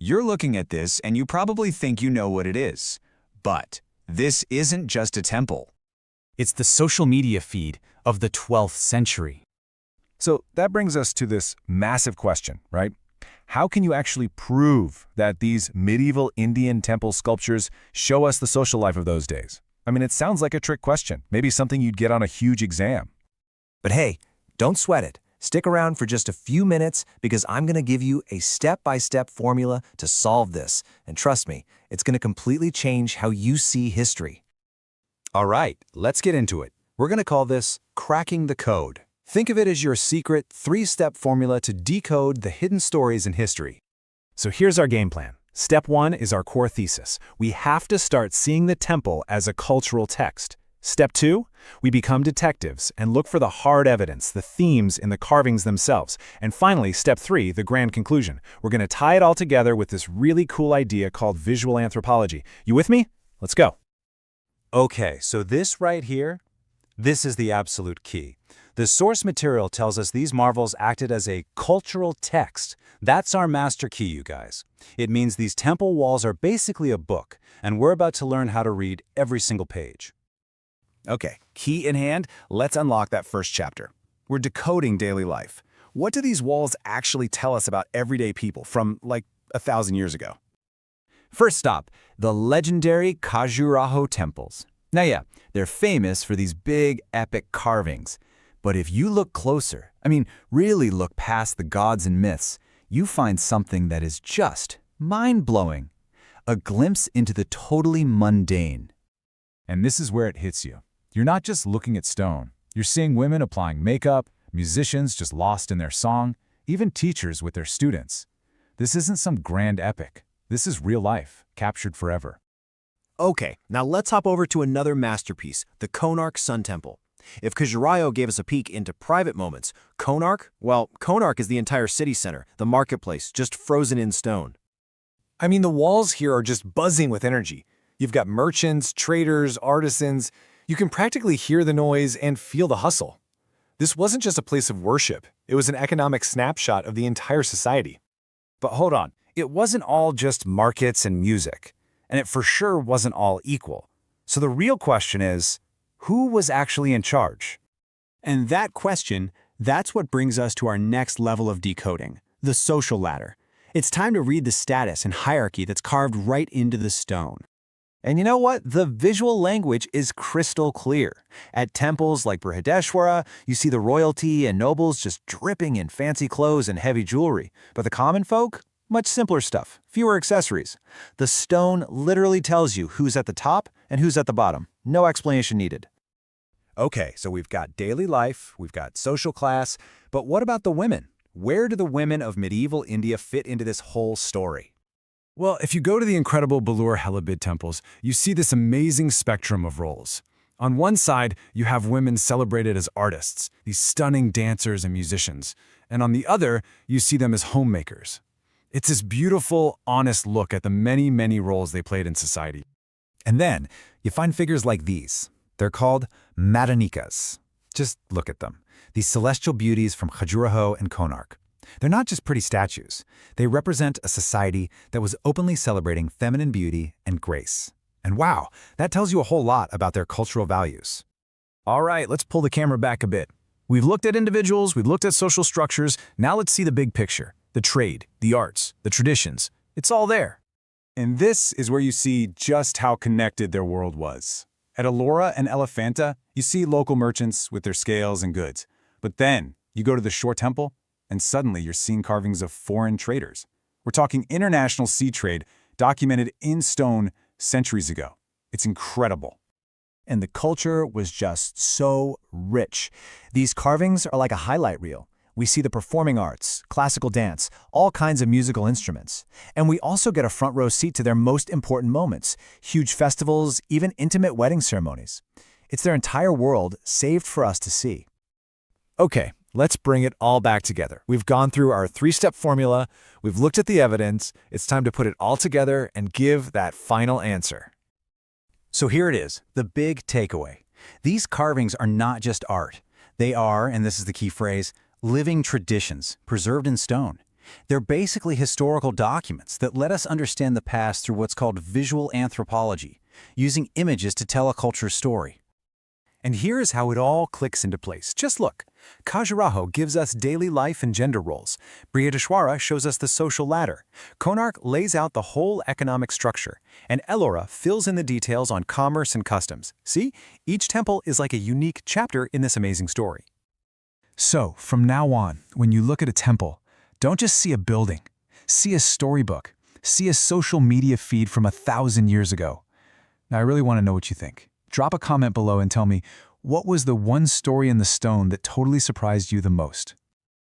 You're looking at this and you probably think you know what it is. But this isn't just a temple. It's the social media feed of the 12th century. So that brings us to this massive question, right? How can you actually prove that these medieval Indian temple sculptures show us the social life of those days? I mean, it sounds like a trick question, maybe something you'd get on a huge exam. But hey, don't sweat it. Stick around for just a few minutes because I'm going to give you a step-by-step formula to solve this. And trust me, it's going to completely change how you see history. All right, let's get into it. We're going to call this cracking the code. Think of it as your secret 3-step formula to decode the hidden stories in history. So here's our game plan. Step 1 is our core thesis. We have to start seeing the temple as a cultural text. Step 2, we become detectives and look for the hard evidence, the themes in the carvings themselves. And finally, step 3, the grand conclusion. We're going to tie it all together with this really cool idea called visual anthropology. You with me? Let's go. Okay, so this right here, this is the absolute key. The source material tells us these marvels acted as a cultural text. That's our master key, you guys. It means these temple walls are basically a book, and we're about to learn how to read every single page. Okay, key in hand, let's unlock that first chapter. We're decoding daily life. What do these walls actually tell us about everyday people from, like, 1,000 years ago? First stop, the legendary Khajuraho temples. Now yeah, they're famous for these big, epic carvings. But if you look closer, really look past the gods and myths, you find something that is just mind-blowing. A glimpse into the totally mundane. And this is where it hits you. You're not just looking at stone. You're seeing women applying makeup, musicians just lost in their song, even teachers with their students. This isn't some grand epic. This is real life, captured forever. Okay, now let's hop over to another masterpiece, the Konark Sun Temple. If Khajuraho gave us a peek into private moments, Konark is the entire city center, the marketplace, just frozen in stone. The walls here are just buzzing with energy. You've got merchants, traders, artisans. You can practically hear the noise and feel the hustle. This wasn't just a place of worship. It was an economic snapshot of the entire society. But hold on, it wasn't all just markets and music. And it for sure wasn't all equal. So the real question is, who was actually in charge? And that question, that's what brings us to our next level of decoding, the social ladder. It's time to read the status and hierarchy that's carved right into the stone. And you know what? The visual language is crystal clear. At temples like Brihadeshwara, you see the royalty and nobles just dripping in fancy clothes and heavy jewelry. But the common folk? Much simpler stuff, fewer accessories. The stone literally tells you who's at the top and who's at the bottom. No explanation needed. Okay, so we've got daily life, we've got social class, but what about the women? Where do the women of medieval India fit into this whole story? Well, if you go to the incredible Belur Helibid temples, you see this amazing spectrum of roles. On one side, you have women celebrated as artists, these stunning dancers and musicians. And on the other, you see them as homemakers. It's this beautiful, honest look at the many, many roles they played in society. And then, you find figures like these. They're called Madanikas. Just look at them. These celestial beauties from Khajuraho and Konark. They're not just pretty statues. They represent a society that was openly celebrating feminine beauty and grace. And wow, that tells you a whole lot about their cultural values. All right, let's pull the camera back a bit. We've looked at individuals, we've looked at social structures, now let's see the big picture. The trade, the arts, the traditions. It's all there. And this is where you see just how connected their world was. At Ellora and Elephanta, you see local merchants with their scales and goods. But then, you go to the Shore Temple, and suddenly you're seeing carvings of foreign traders. We're talking international sea trade documented in stone centuries ago. It's incredible. And the culture was just so rich. These carvings are like a highlight reel. We see the performing arts, classical dance, all kinds of musical instruments. And we also get a front row seat to their most important moments, huge festivals, even intimate wedding ceremonies. It's their entire world saved for us to see. Okay, let's bring it all back together. We've gone through our 3-step formula, we've looked at the evidence, it's time to put it all together and give that final answer. So here it is, the big takeaway. These carvings are not just art. They are, and this is the key phrase, living traditions preserved in stone. They're basically historical documents that let us understand the past through what's called visual anthropology, using images to tell a culture's story. And here's how it all clicks into place. Just look. Khajuraho gives us daily life and gender roles. Brihadishwara shows us the social ladder. Konark lays out the whole economic structure. And Ellora fills in the details on commerce and customs. See? Each temple is like a unique chapter in this amazing story. So, from now on, when you look at a temple, don't just see a building. See a storybook. See a social media feed from 1,000 years ago. Now, I really want to know what you think. Drop a comment below and tell me, what was the one story in the stone that totally surprised you the most?